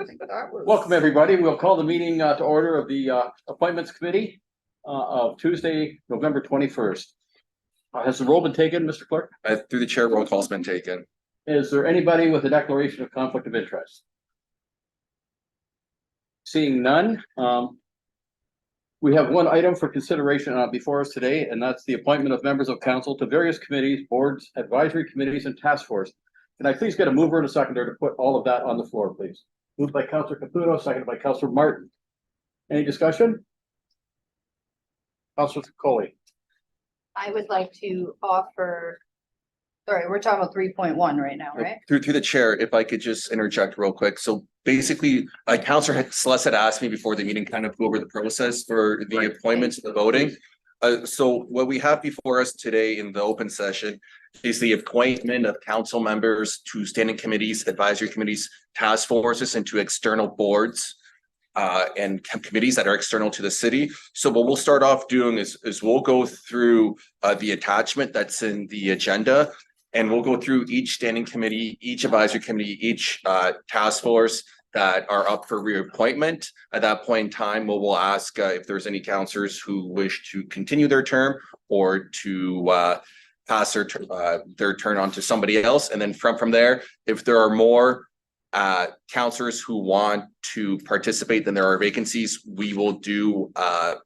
think that was. Welcome, everybody. We'll call the meeting to order of the Appointments Committee of Tuesday, November 21st. Has the roll been taken, Mr. Clerk? Through the chair, roll call's been taken. Is there anybody with a declaration of conflict of interest? Seeing none, we have one item for consideration before us today, and that's the appointment of members of council to various committees, boards, advisory committees, and task force. Can I please get a mover and a seconder to put all of that on the floor, please? Moved by Councillor Caputo, seconded by Councillor Martin. Any discussion? Councillor Coley. I would like to offer, sorry, we're talking about 3.1 right now, right? Through the chair, if I could just interject real quick. So basically, Councillor Celeste had asked me before the meeting kind of go over the process for the appointments and the voting. So what we have before us today in the open session is the appointment of council members to standing committees, advisory committees, task forces, and to external boards and committees that are external to the city. So what we'll start off doing is we'll go through the attachment that's in the agenda, and we'll go through each standing committee, each advisory committee, each task force that are up for reappointment. At that point in time, we'll ask if there's any councillors who wish to continue their term or to pass their turn on to somebody else. And then from there, if there are more councillors who want to participate, then there are vacancies. We will do a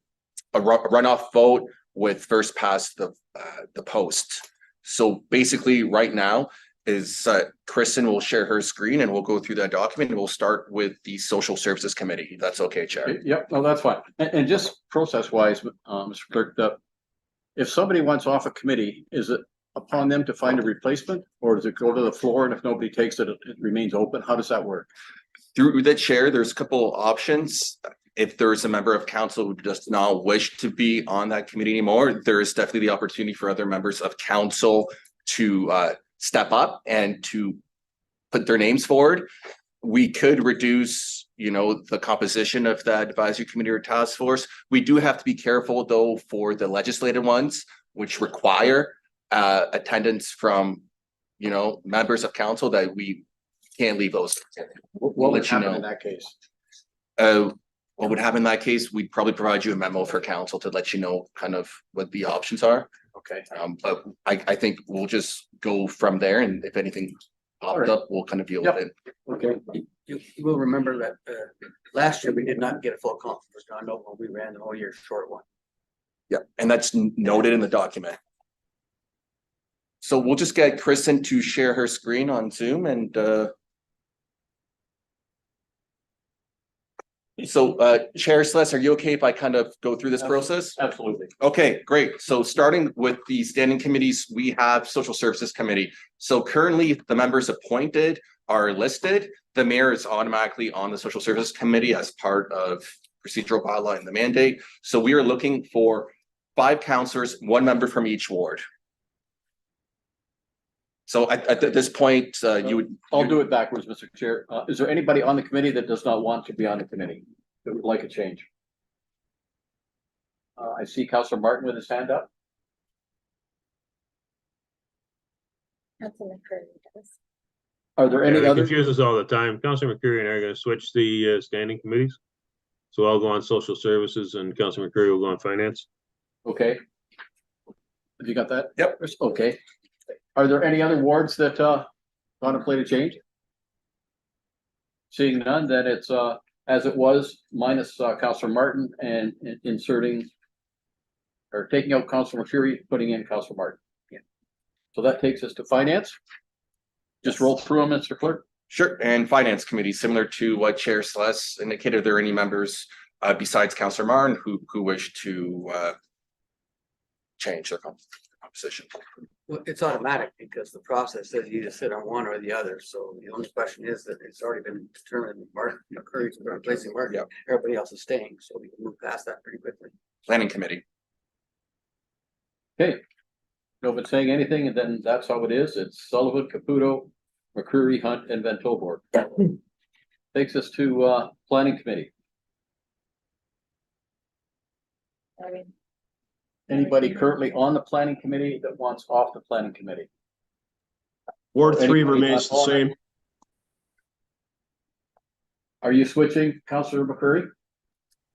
runoff vote with first past the post. So basically right now is Kristen will share her screen and we'll go through that document, and we'll start with the Social Services Committee. That's okay, Chair. Yep, no, that's fine. And just process wise, Mr. Clerk, if somebody wants off a committee, is it upon them to find a replacement, or does it go to the floor, and if nobody takes it, it remains open? How does that work? Through the chair, there's a couple options. If there's a member of council who does not wish to be on that committee anymore, there is definitely the opportunity for other members of council to step up and to put their names forward. We could reduce, the composition of that advisory committee or task force. We do have to be careful though for the legislative ones, which require attendance from, members of council, that we can't leave those. What would happen in that case? What would happen in that case? We'd probably provide you a memo for council to let you know kind of what the options are. Okay. But I think we'll just go from there, and if anything popped up, we'll kind of deal with it. Okay. You will remember that last year we did not get a full conference. I know when we ran the whole year short one. Yeah, and that's noted in the document. So we'll just get Kristen to share her screen on Zoom, and so Chair Celeste, are you okay if I kind of go through this process? Absolutely. Okay, great. So starting with the standing committees, we have Social Services Committee. So currently the members appointed are listed. The mayor is automatically on the Social Services Committee as part of procedural bylaw and the mandate. So we are looking for 5 councillors, 1 member from each ward. So at this point, I'll do it backwards, Mr. Chair. Is there anybody on the committee that does not want to be on the committee that would like a change? I see Councillor Martin with his hand up. Councilor McCurry does. Are there any It other? confuses all the time. Councilor McCurry and I are going to switch the standing committees. So I'll go on social services and Councilor McCurry will go on finance. Okay. Have you got that? Yep. Okay. Are there any other wards that contemplate a change? Seeing none, then it's as it was, minus Councillor Martin, and inserting or taking out Councillor McCurry, putting in Councillor Martin. Yeah. So that takes us to finance. Just roll through them, Mr. Clerk. Sure. And Finance Committee, similar to what Chair Celeste indicated, are there any members besides Councillor Martin who wish to change their composition? Well, it's automatic because the process says you just sit on one or the other. So the only question is that it's already been determined Martin McCurry's replacing Martin. Yep. Everybody else is staying, so we can move past that pretty quickly. Planning Committee. Okay. Nobody's saying anything, and then that's how it is. It's Sullivan, Caputo, McCreary, Hunt, and Van Tilburg. Takes us to Planning Committee. Anybody currently on the Planning Committee that wants off the Planning Committee? Ward 3 Anybody remains the not on it? same. Are you switching, Counselor McCurry?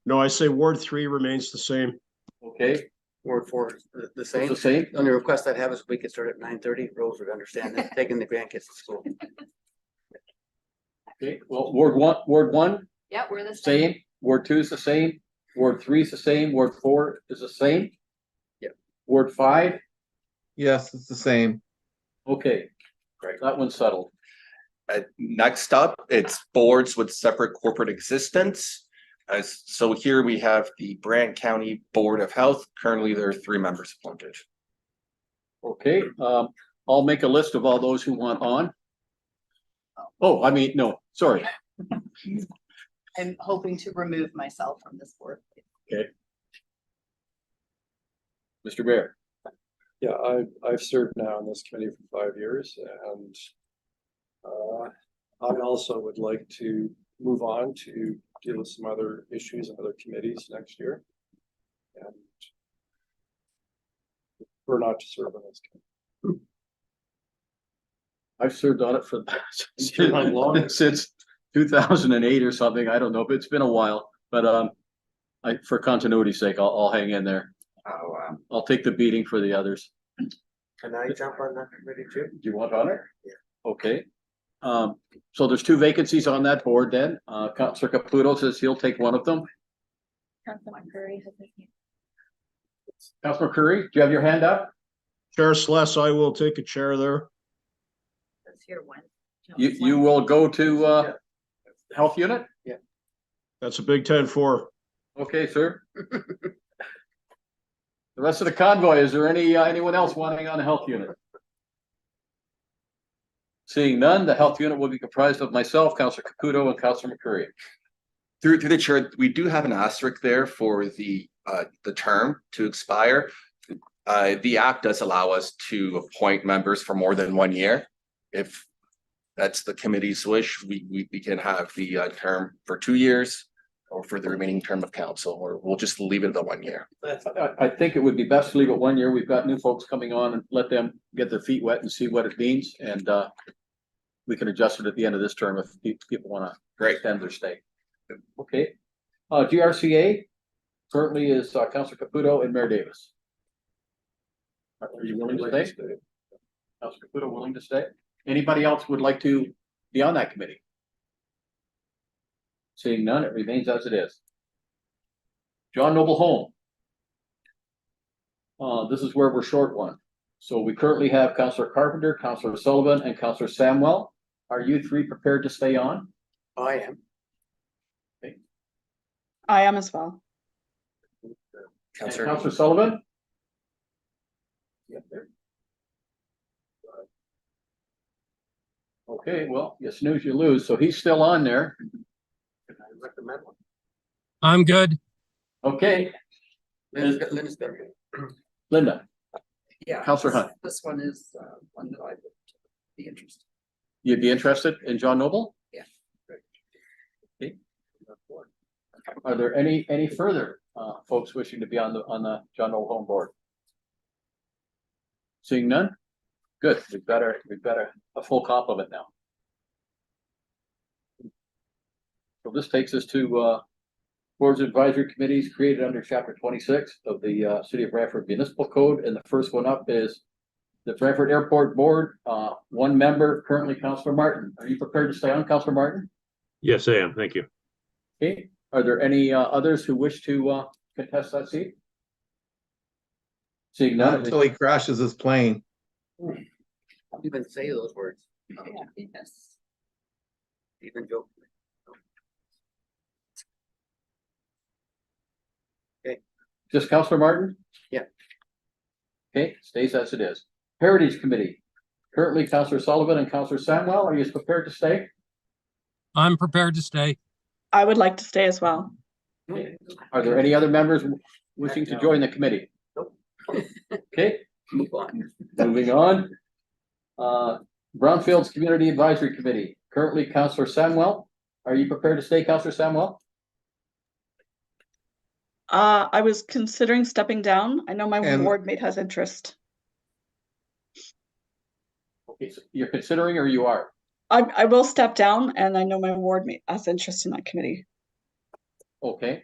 No, I say Ward 3 remains the same. Okay, Ward 4 is the it's same. the same? The only request I'd have is we could start at 9:30. Rose would understand that, taking the grandkids to school. Okay, well, Ward one, Yeah, we're the same. same, Ward 2 is the same, Ward 3 is the same, Ward 4 is the same? Yep. Ward 5, Yes, it's the same. okay, great, that one's settled. Next up, it's boards with separate corporate existence. So here we have the Brant County Board of Health. Currently, there are 3 members appointed. Okay, I'll make a list of all those who want on. Oh, I mean, no, sorry, I'm hoping to remove myself from this board. Mr. Bear. Yeah, I've served now on this committee for 5 years and I also would like to move on to deal with some other issues and other committees next year. And prefer not to serve on this committee. I've served on it for sure how long? since 2008 or something. I don't know, but it's been a while. But for continuity's sake, I'll hang in there. I'll take the beating for the others. Can I jump on that committee too? Do you want on it? Yeah. Okay. So there's 2 vacancies on that board then. Counselor Caputo says he'll take one of them. Councilor McCurry has his hand. Counselor Curry, do you have your hand up? Chair Sless, I will take a chair there. That's here one. You will go to health unit? That's a Big 10-4. Okay, sir. The rest of the convoy, is there anyone else wanting on the health unit? Seeing none, the health unit will be comprised of myself, Counselor Caputo, and Counselor McCurry. Through the chair, we do have an asterisk there for the term to expire. The act does allow us to appoint members for more than 1 year. If that's the committee's wish, we can have the term for 2 years or for the remaining term of council, or we'll just leave it at the 1 year. I think it would be best to leave it 1 year. We've got new folks coming on and let them get their feet wet and see what it means. And we can adjust it at the end of this term if people want to Great. extend their stay. Okay. GRCA currently is Counselor Caputo and Mayor Davis. Are you willing to stay? Counselor Caputo willing to stay? Anybody else would like to be on that committee? Seeing none, it remains as it is. John Noble Home. This is where we're short one. So we currently have Counselor Carpenter, Counselor Sullivan, and Counselor Samwell. Are you 3 prepared to stay on? I am. I am as well. And Councillor, Counselor Sullivan? Yep, there. Okay, well, you snooze, you lose. So he's still on there. Can I recommend one? I'm good. Okay, Linda's got it. Linda, Yeah. Counselor Hunt. This one is one that I would be interested. You'd be interested in John Noble? Yeah. Okay. Are there any further folks wishing to be on the John Noble Home Board? Seeing none? Good, we've got a full complement now. So this takes us to boards and advisory committees created under chapter 26 of the City of Brantford Municipal Code, and the first one up is the Brantford Airport Board, 1 member, currently Counselor Martin. Are you prepared to stay on, Counselor Martin? Yes, I am. Thank you. Okay, are there any others who wish to contest that seat? Seeing Not none, until he crashes his plane. Don't even say those words, Yeah, yes. even joke. just Counselor Martin? Yeah. Okay, stays as it is. Heritage Committee, currently Counselor Sullivan and Counselor Samwell, are you prepared to stay? I'm prepared to stay. I would like to stay as well. Okay. Are there any other members wishing to join the committee? Nope. Okay, Move on. moving on. Brownfields Community Advisory Committee, currently Counselor Samwell. Are you prepared to stay, Counselor Samwell? I was considering stepping down. I know my And- ward mate has interest. Okay, so you're considering or you are? I will step down and I know my ward mate has interest in that committee. Okay.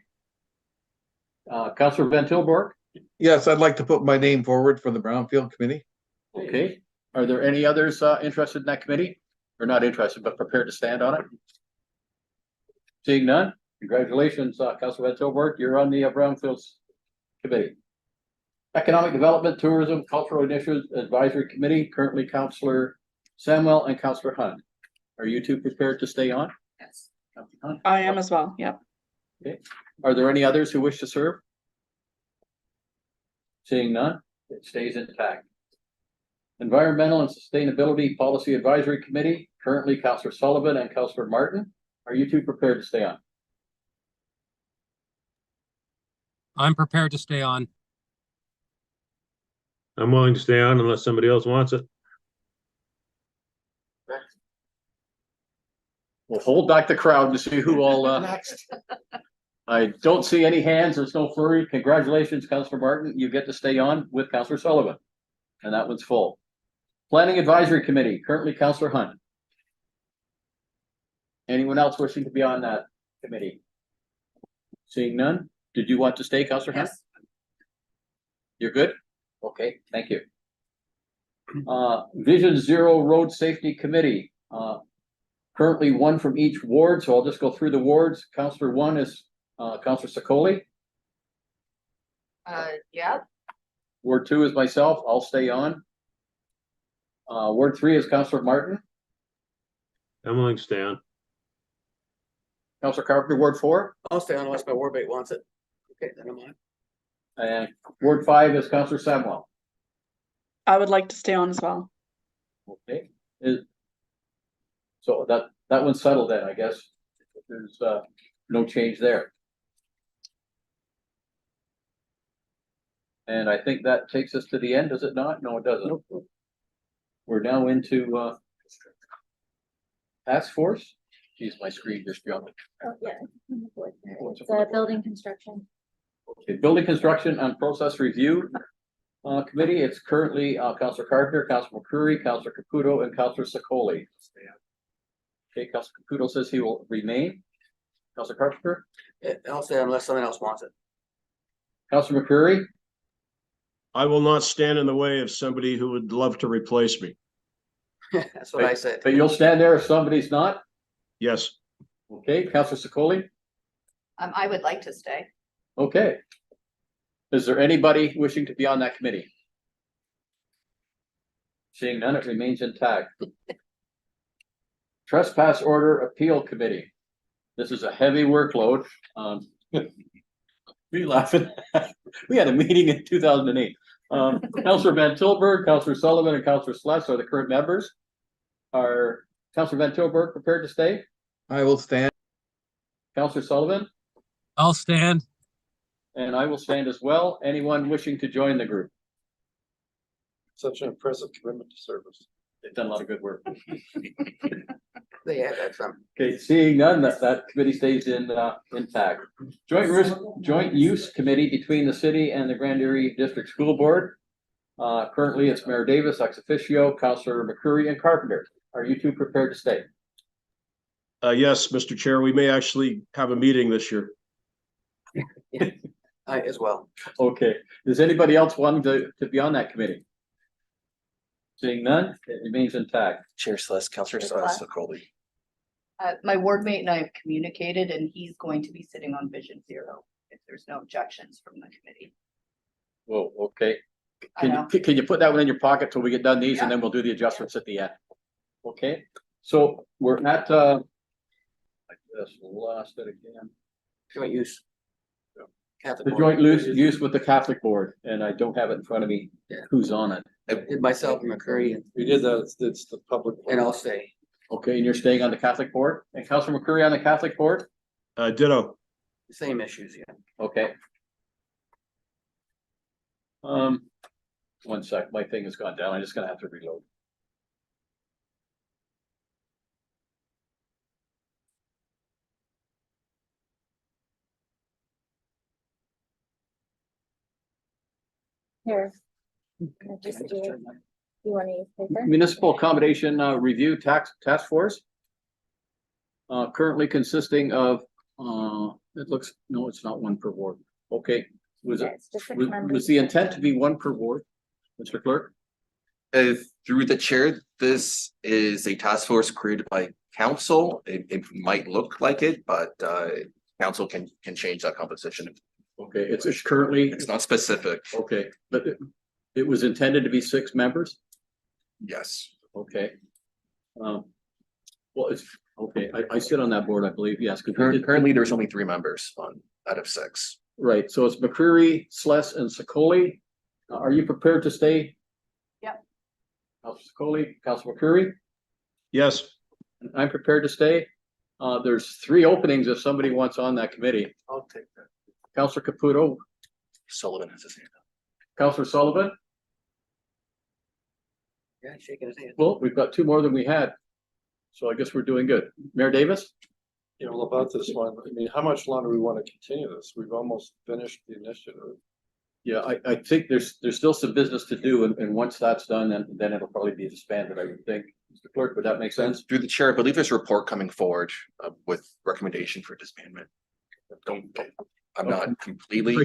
Counselor Van Tilburg, Yes, I'd like to put my name forward for the Brownfield Committee. okay. Are there any others interested in that committee? Or not interested, but prepared to stand on it? Seeing none, congratulations, Counselor Van Tilburg, you're on the Brownfields Committee. Economic Development, Tourism, Cultural Initiatives Advisory Committee, currently Counselor Samuel and Counselor Hunt. Are you two prepared to stay on? Yes. Counselor Hunt? I am as well, yep. Are there any others who wish to serve? Seeing none, it stays intact. Environmental and Sustainability Policy Advisory Committee, currently Counselor Sullivan and Counselor Martin. Are you two prepared to stay on? I'm prepared to stay on. I'm willing to stay on unless somebody else wants it. We'll hold back the crowd to see who all, next. I don't see any hands. There's no flurry. Congratulations, Counselor Martin. You get to stay on with Counselor Sullivan. And that one's full. Planning Advisory Committee, currently Counselor Hunt. Anyone else wishing to be on that committee? Seeing none, did you want to stay, Counselor Hunt? Yes. You're good? Okay, thank you. Vision Zero Road Safety Committee, currently one from each ward, so I'll just go through the wards. Counselor 1 is Counselor Sicoli. Yeah, Ward 2 is myself, I'll stay on. Ward 3 is Counselor Martin. I'm willing to stay on. Counselor Carpenter, Ward 4. I'll stay on unless my ward mate wants it. Okay, then I'm on. And Ward 5 is Counselor Samuel. I would like to stay on as well. Okay. So that one's settled then, I guess. There's no change there. And I think that takes us to the end, does it not? No, it doesn't. We're now into task force. Geez, my screen just jumped. Oh, yeah. What's It's it? building construction. Okay, Building Construction and Process Review Committee. It's currently Counselor Carpenter, Counselor McCreary, Counselor Caputo, and Counselor Sicoli. Okay, Counselor Caputo says he will remain. Counselor Carpenter, I'll stay on unless someone else wants it. Counselor McCreary, I will not stand in the way of somebody who would love to replace me. That's what I said. but you'll stand there if somebody's not. Yes. Okay, Counselor Sicoli. I would like to stay. Okay. Is there anybody wishing to be on that committee? Seeing none, it remains intact. Trespass Order Appeal Committee. This is a heavy workload. We laughing. We had a meeting in 2008. Counselor Van Tilburg, Counselor Sullivan, and Counselor Sless are the current members. Are Counselor Van Tilburg prepared to stay? I will stand. Counselor Sullivan? I'll stand. And I will stand as well. Anyone wishing to join the group? Such an impressive commitment to service. They've done a lot of good work. They had that some. Okay, seeing none, that committee stays intact. Joint Use Committee between the city and the Grand Erie District School Board. Currently, it's Mayor Davis, ex officio, Counselor McCreary, and Carpenter. Are you two prepared to stay? Yes, Mr. Chair, we may actually have a meeting this year. I as well. Okay, does anybody else want to be on that committee? Seeing none, it remains intact. Chair Celeste, Counselor Celeste. Sicoli. My ward mate and I have communicated and he's going to be sitting on Vision Zero if there's no objections from the committee. Whoa, okay. I know. Can you put that one in your pocket till we get done these and Yeah. then we'll do the adjustments at the end? Okay, so we're at, I just lost it again. Joint use. Catholic The board. joint use with the Catholic board, and I don't have it in front of me. Yeah. Who's on it? I did myself and McCurry We did that, it's the public. and I'll stay. Okay, and you're staying on the Catholic board? And Councilor McCreary on the Catholic board? Ditto. Same issues, yeah. Okay. One sec, my thing has gone down. I'm just gonna have to reload. Here. I just do it. You want to use paper? Municipal Accommodation Review Task Force. Currently consisting of, it looks, no, it's not one per ward. Okay, was Yeah, it, it's just six was members. the intent to be one per ward? Mr. Clerk? Through the chair, this is a task force created by council. It might look like it, but council can change that composition. Okay, it's currently, It's not specific. okay, but it was intended to be 6 members? Yes. Okay. Well, it's, okay, I sit on that board, I believe, yes. 'Cause Currently, there's only 3 members out of 6. Right, so it's McCreary, Sless, and Sicoli. Are you prepared to stay? Yep. Councilor Sicoli, Councilor McCreary, Yes, and I'm prepared to stay. There's 3 openings if somebody wants on that committee. I'll take that. Councilor Caputo, Sullivan has his hand up. Councilor Sullivan. Yeah, shaking his hand. Well, we've got 2 more than we had. So I guess we're doing good. Mayor Davis? You know, about this one, I mean, how much longer do we want to continue this? We've almost finished the initiative. Yeah, I think there's still some business to do, and once that's done, then it'll probably be disbanded, I would think. Mr. Clerk, would that make sense? Through the chair, I believe there's a report coming forward with recommendation for disbandment. I'm not completely.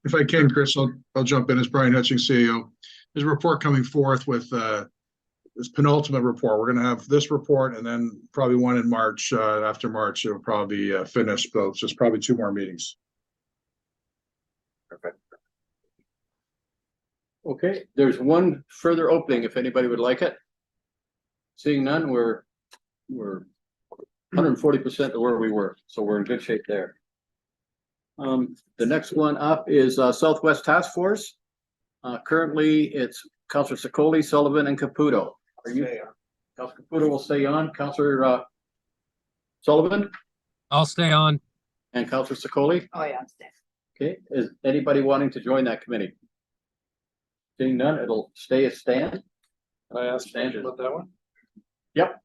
If I can, Chris, I'll jump in as Brian Hutchings, CEO. There's a report coming forth with this penultimate report. We're gonna have this report and then probably one in March. After March, it'll probably be finished, so it's just probably 2 more meetings. Perfect. Okay, there's one further opening if anybody would like it. Seeing none, we're 140% of where we were, so we're in good shape there. The next one up is Southwest Task Force. Currently, it's Councilor Sicoli, Sullivan, and Caputo. Are you? Councilor Caputo will stay on. Councilor Sullivan I'll stay on. and Councilor Sicoli. Oh, yeah, I'm staying. Okay, is anybody wanting to join that committee? Seeing none, it'll stay as stand. Can I ask Andrew about that one? Yep.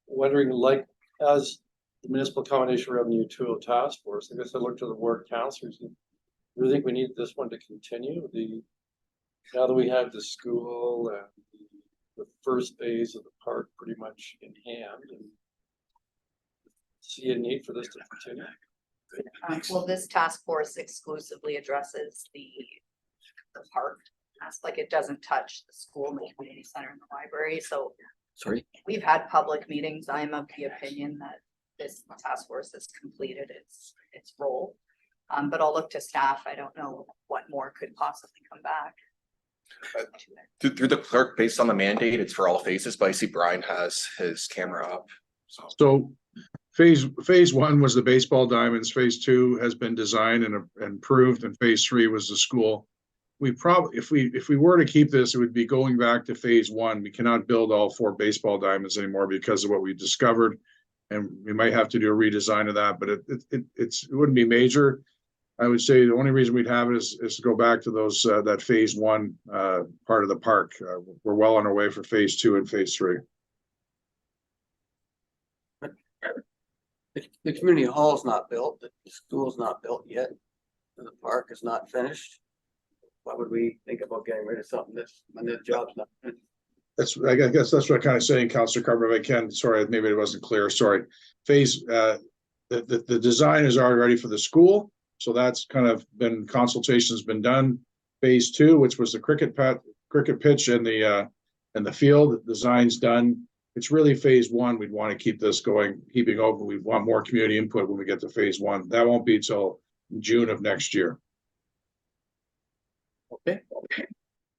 Wondering, like, as the Municipal Accommodation Revenue 2.0 Task Force, I guess I looked to the ward councillors. Do you think we need this one to continue? Now that we have the school and the first phase of the park pretty much in hand, and see a need for this to continue? Well, this task force exclusively addresses the park. Like it doesn't touch the school and the community center and the library. So Sorry. we've had public meetings. I am of the opinion that this task force has completed its role. But I'll look to staff. I don't know what more could possibly come back. Through the clerk, based on the mandate, it's for all phases, but I see Brian has his camera up. So phase 1 was the baseball diamonds. Phase 2 has been designed and approved, and phase 3 was the school. We probably, if we were to keep this, it would be going back to phase 1. We cannot build all 4 baseball diamonds anymore because of what we discovered. And we might have to do a redesign of that, but it wouldn't be major. I would say the only reason we'd have it is to go back to those, that phase 1 part of the park. We're well on our way for phase 2 and phase 3. The community hall is not built, the school's not built yet, and the park is not finished. Why would we think about getting rid of something when the job's not finished? I guess that's what I'm kind of saying, Councilor Carver, if I can. Sorry, maybe it wasn't clear. Sorry. The design is already ready for the school. So that's kind of been, consultation's been done. Phase 2, which was the cricket pitch and the field, design's done. It's really phase 1. We'd want to keep this going, keeping open. We want more community input when we get to phase 1. That won't be till June of next year. Okay.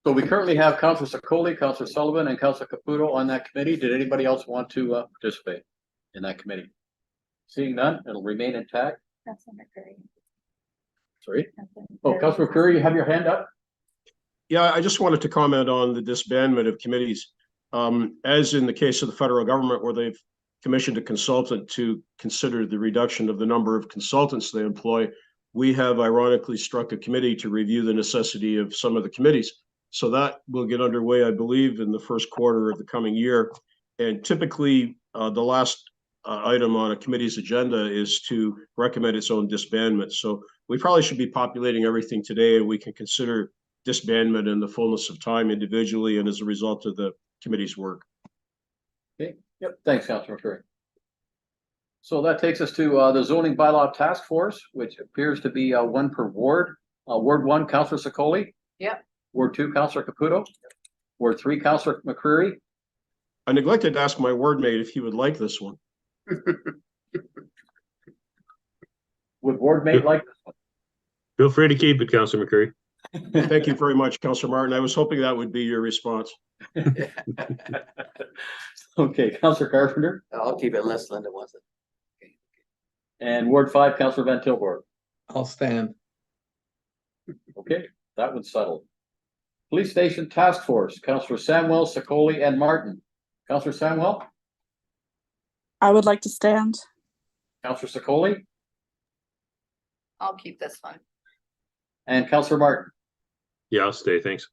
So we currently have Councilor Sicoli, Councilor Sullivan, and Councilor Caputo on that committee. Did anybody else want to participate in that committee? Seeing none, it'll remain intact. Councilor McCurry. Sorry. Oh, Councilor McCurry, you have your hand up? yeah, I just wanted to comment on the disbandment of committees. As in the case of the federal government, where they've commissioned a consultant to consider the reduction of the number of consultants they employ, we have ironically struck a committee to review the necessity of some of the committees. So that will get underway, I believe, in the first quarter of the coming year. And typically, the last item on a committee's agenda is to recommend its own disbandment. So we probably should be populating everything today, and we can consider disbandment in the fullness of time individually and as a result of the committee's work. Okay, yep, thanks, Councilor McCurry. So that takes us to the zoning bylaw task force, which appears to be one per ward. Ward 1, Councilor Sicoli. Yep. Ward 2, Councilor Caputo. Ward 3, Councilor McCreary. I neglected to ask my ward mate if he would like this one. Would ward mate like this one? Feel free to keep it, Councilor McCurry. Thank you very much, Councilor Martin. I was hoping that would be your response. Okay, Councilor Carpenter. I'll keep it unless Linda wants it. And Ward 5, Councilor Van Tilburg. I'll stand. Okay, that one's settled. Police Station Task Force, Councilor Samuel, Sicoli, and Martin. Councilor Samuel, I would like to stand. Councilor Sicoli, I'll keep this one. and Councilor Martin. Yeah, I'll stay. Thanks.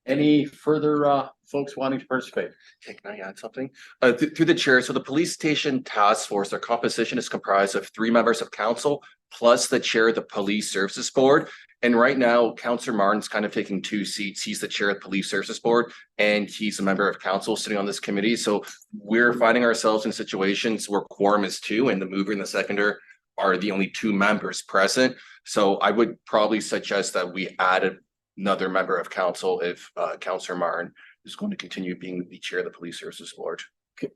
Any further folks wanting to participate? Okay, can I add something? Through the chair, so the police station task force, their composition is comprised of 3 members of council plus the chair of the police services board. And right now, Councillor Martin's kind of taking 2 seats. He's the chair of the police services board and he's a member of council sitting on this committee. So we're finding ourselves in situations where quorum is 2 and the mover and the seconder are the only 2 members present. So I would probably suggest that we add another member of council if Councillor Martin is going to continue being the chair of the police services board.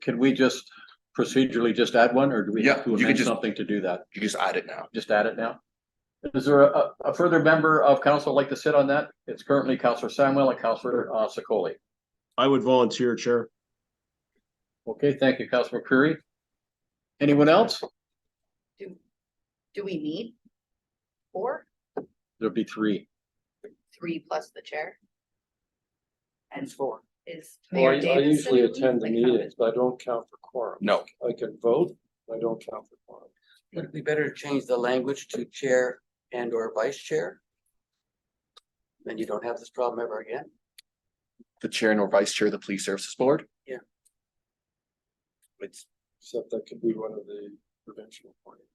Can we just procedurally just add one, or do we Yeah, have to you can amend just- something to do that? You just add it now. Just add it now? Is there a further member of council like to sit on that? It's currently Councilor Samuel and Councilor Sicoli. I would volunteer, Chair. Okay, thank you, Councilor McCreary. Anyone else? Do we need 4? There'll be 3. 3 plus the chair? And 4 is Well, Mayor I Davidson. usually attend the like, how meetings, but I don't count for quorum. No, I can vote, but I don't count for quorum. Would it be better to change the language to chair and or vice chair? Then you don't have this problem ever again. the chair and or vice chair of the police services board. Yeah. It's Except that could be one of the provincial parties.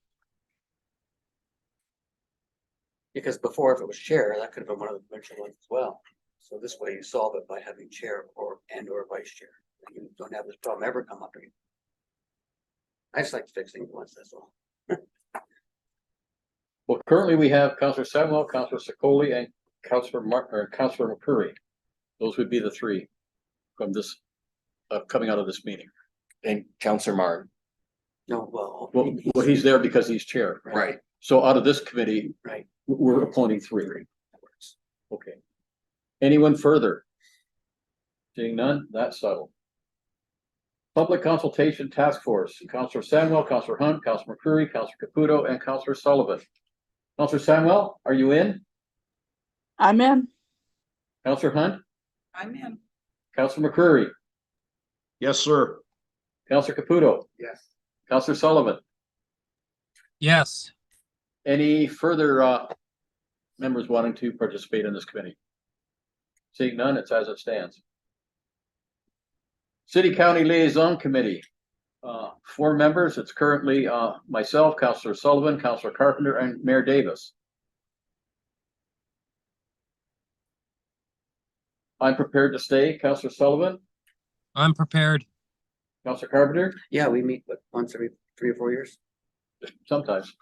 Because before, if it was chair, that could have been one of the provincial ones as well. So this way you solve it by having chair or and or vice chair. And you don't have this problem ever come up again. I just like to fix things once, that's all. Well, currently we have Councilor Samuel, Councilor Sicoli, and Councilor McCreary. Those would be the 3 from this, coming out of this meeting. and Councillor Martin, No, well. Well, he's there because he's chair. right? So out of this committee, Right. we're appointing 3. Okay. Anyone further? Seeing none, that's settled. Public Consultation Task Force, Councilor Samuel, Councilor Hunt, Councilor McCreary, Councilor Caputo, and Councilor Sullivan. Councilor Samuel, are you in? I'm in. Councilor Hunt, I'm in. Councilor McCreary, Yes, sir. Councilor Caputo, Yes. Councilor Sullivan. Yes. Any further members wanting to participate in this committee? Seeing none, it's as it stands. City County Liaison Committee, 4 members. It's currently myself, Councilor Sullivan, Councilor Carpenter, and Mayor Davis. I'm prepared to stay. Councilor Sullivan, I'm prepared. Councilor Carpenter, Yeah, we meet what, once every 3 or 4 years. sometimes,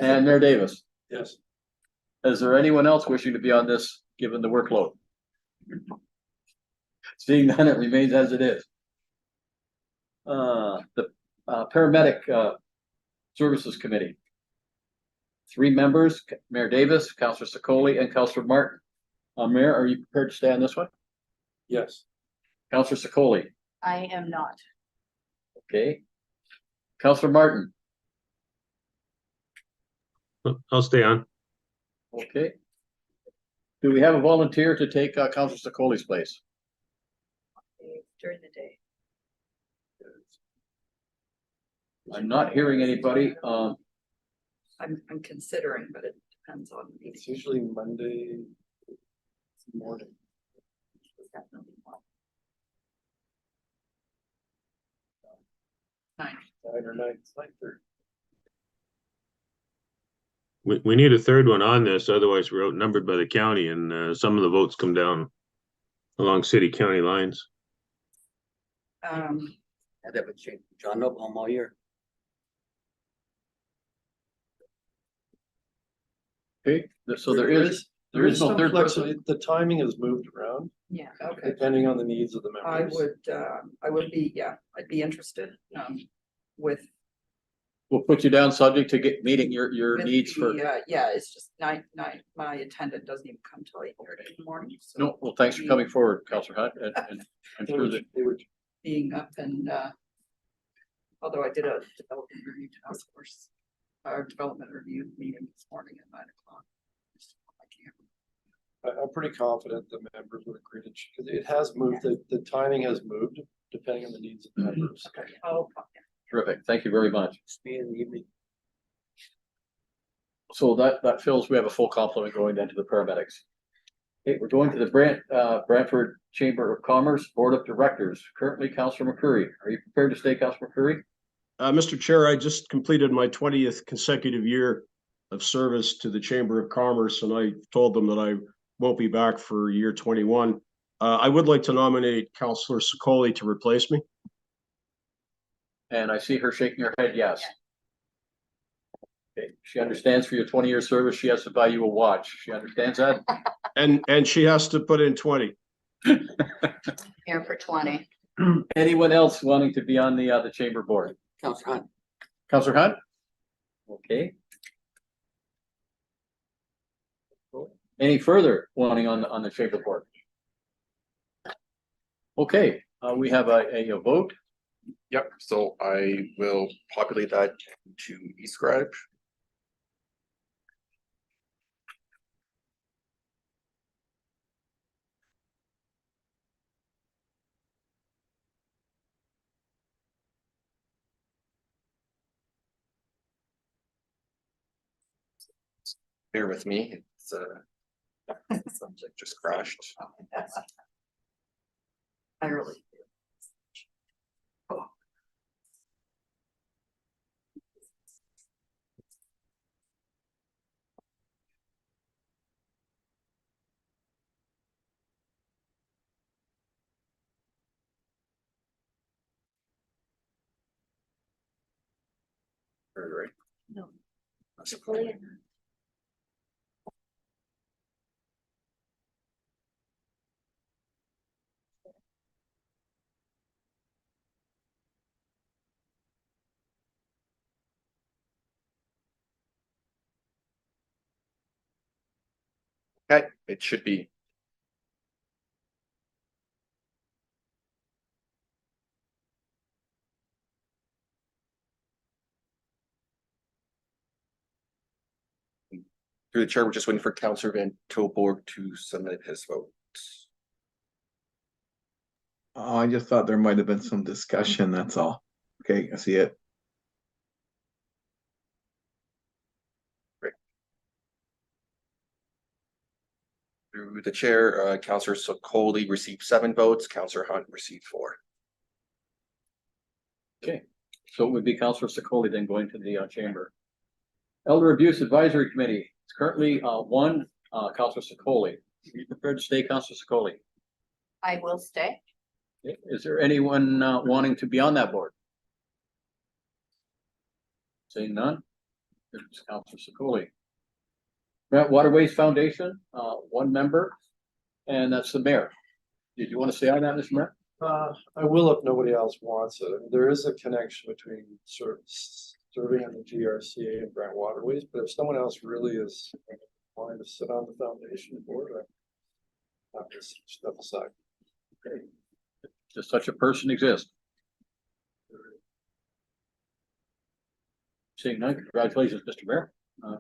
and Mayor Davis. Yes. Is there anyone else wishing to be on this, given the workload? Seeing none, it remains as it is. The Paramedic Services Committee. 3 members, Mayor Davis, Councilor Sicoli, and Councilor Martin. Mayor, are you prepared to stay on this one? Yes. Councilor Sicoli, I am not. okay. Councilor Martin, I'll stay on. okay. Do we have a volunteer to take Councilor Sicoli's place? During the day. I'm not hearing anybody. I'm considering, but it depends on It's meetings. usually Monday morning. Definitely one. 9 or 9, it's like 30. We need a third one on this, otherwise we're outnumbered by the county and some of the votes come down along city-county lines. Had that would change John Noble all year. Okay, so there is no some third person. flexibility. The timing is moved around Yeah. Okay, depending on the needs of the I members. would be, yeah, I'd be interested, with. We'll put you down subject to meeting your with needs for. Yeah, it's just my attendant doesn't even come till 8:30 in the morning. So No, well, thanks for coming forward, Councillor Hunt, and I'm They sure would- that, they would- being up and, although I did a development review task force, our development review meeting this morning at 9 o'clock. I can't. I'm pretty confident the members would agree to, because it has moved, the timing has moved depending on the needs of the members. Okay, oh, terrific, thank you very much. Just me in the evening. So that fills, we have a full complement going then to the paramedics. Okay, we're going to the Brantford Chamber of Commerce Board of Directors. Currently, Councillor McCurry. Are you prepared to stay, Councillor McCurry? Mr. Chair, I just completed my 20th consecutive year of service to the Chamber of Commerce, and I told them that I won't be back for year 21. I would like to nominate Councillor Sicoli to replace me. And I see her shaking her head, yes. Okay, she understands for your 20-year service, she has to buy you a watch. She understands that? And she has to put in 20. Here for 20. Anyone else wanting to be on the Chamber Board? Councillor Hunt. Councillor Hunt? Okay. Any further wanting on the Chamber Board? Okay, we have a vote. Yep, so I will populate that to eScribe. Bear with me, it's just crashed. I really. Right. No. Okay, it should be. Through the chair, we're just waiting for Councillor Van Tilburg to submit his vote. Oh, I just thought there might have been some discussion, that's all. Okay, I see it. Through the chair, Councillor Sicoli received 7 votes, Councillor Hunt received 4. Okay, so it would be Councillor Sicoli then going to the Chamber. Elder Abuse Advisory Committee, it's currently one, Councillor Sicoli. Are you prepared to stay, Councillor Sicoli? I will stay. Is there anyone wanting to be on that board? Seeing none, it's Councillor Sicoli. Grant Waterways Foundation, 1 member, and that's the mayor. Did you want to stay on that, Mr. Mayor? I will if nobody else wants it. I mean, there is a connection between sort of serving on the GRCA and Brant Waterways, but if someone else really is wanting to sit on the foundation board, I have to step aside. Okay. Does such a person exist? Seeing none, congratulations, Mr. Mayor.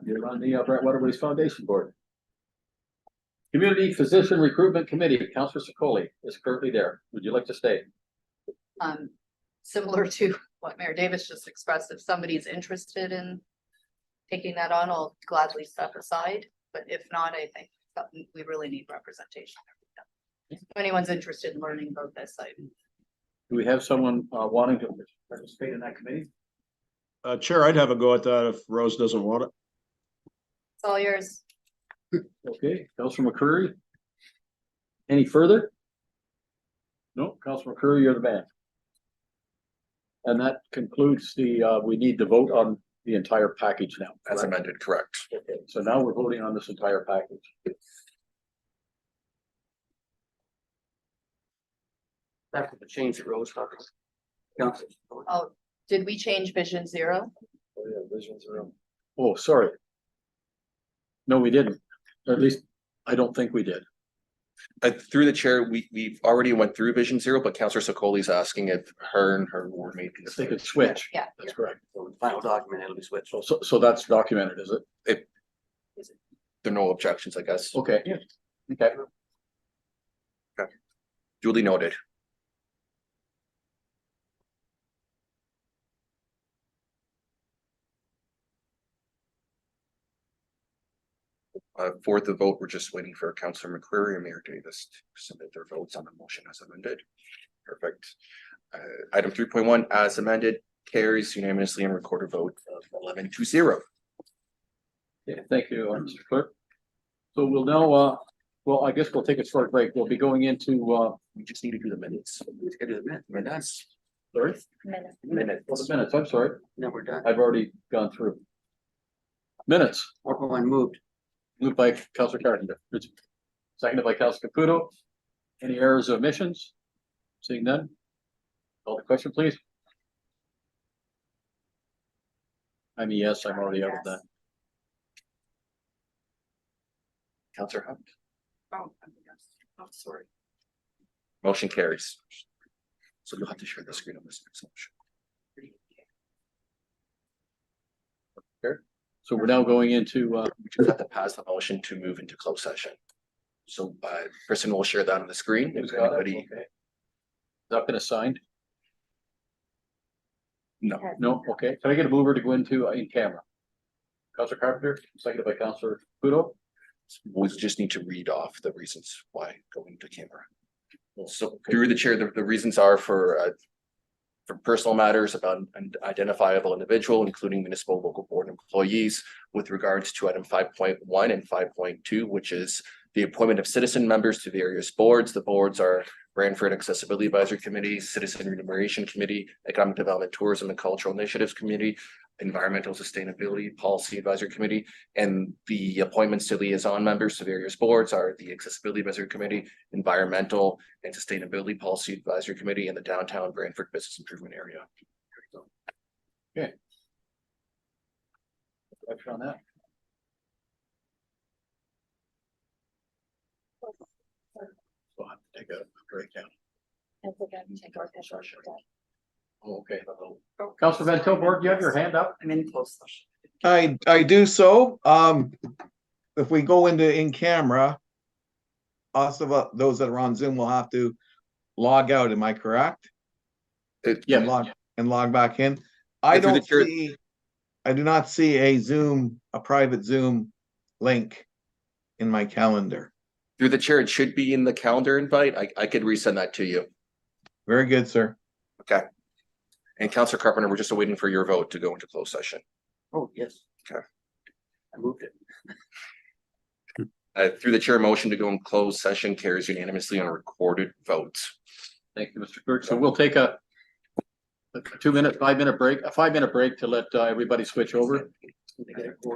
You're on the Brant Waterways Foundation Board. Community Physician Recruitment Committee, Councillor Sicoli is currently there. Would you like to stay? Similar to what Mayor Davis just expressed, if somebody's interested in taking that on, I'll gladly step aside. But if not, I think we really need representation. If anyone's interested in learning about this, Do we have someone wanting to participate in that committee? Chair, I'd have a go at that if Rose doesn't want it. It's all yours. Okay, Councilor McCurry? Any further? No, Councilor McCurry, you're the man. And that concludes we need to vote on the entire package now. As correct? amended, correct. Okay, so now we're voting on this entire package. Back to the change that Rose talked about. Council. Oh, did we change Vision Zero? Oh, yeah, visions are. Oh, sorry. No, we didn't. Or at least, I don't think we did. Through the chair, we've already went through Vision Zero, but Councillor Sokoli's asking if her and her ward mate can. If they could switch. Yeah. That's correct. So the final document, it'll be switched. So that's documented, is it? There are no objections, I guess. Okay. Okay. Duly noted. For the vote, we're just waiting for Councillor McCreary and Mayor Davis to submit their votes on the motion as amended. Perfect. Item 3.1 as amended carries unanimously and recorded vote of 11-0. Yeah, thank you, Mr. Clerk. So we'll now, well, I guess we'll take a short break. We'll be going into, We just need to do the minutes. Let's get to the minute. We're done. sorry, Minutes. well, the minutes, I'm sorry. Then we're done. I've already gone through. Minutes, 4.1 moved. moved by Councilor Carpenter, seconded by Councilor Caputo. Any errors or omissions? Seeing none? Call the question, please. I'm a yes, I'm already out of that. Councillor Hunt. Oh, yes. Oh, sorry. Motion carries. So you'll have to share the screen on this next motion. So we're now going into, We just have to pass the motion to move into closed session. So Kristen will share that on the screen. If anybody, okay. Has that been assigned? no, No, okay. Can I get a mover to go into in camera? Councilor Carpenter, seconded by Councilor Caputo. we just need to read off the reasons why going to camera. So through the chair, the reasons are for personal matters about an identifiable individual, including municipal local board employees, with regards to item 5.1 and 5.2, which is the appointment of citizen members to various boards. The boards are Brantford Accessibility Advisory Committee, Citizen Remuneration Committee, Economic Development, Tourism and Cultural Initiatives Committee, Environmental Sustainability Policy Advisory Committee, and the appointments to liaison members to various boards are the Accessibility Advisory Committee, Environmental and Sustainability Policy Advisory Committee, and the Downtown Brantford Business Improvement Area. Question on that? We'll have to take a breakdown. Oh, okay. Councilor Van Tilburg, you have your hand up? I'm in closed session. I do so. If we go into in camera, us of those that are on Zoom will have to log out. Am I correct? Yeah. And log back in. I If you're the don't chair- see. I do not see a private Zoom link in my calendar. Through the chair, it should be in the calendar invite. I could resend that to you. Very good, sir. Okay. And Councillor Carpenter, we're just waiting for your vote to go into closed session. Oh, yes. Okay. I moved it. Through the chair, motion to go in closed session carries unanimously on a recorded vote. Thank you, Mr. Clerk. So we'll take a 2-minute, 5-minute break, a 5-minute break to let everybody switch over.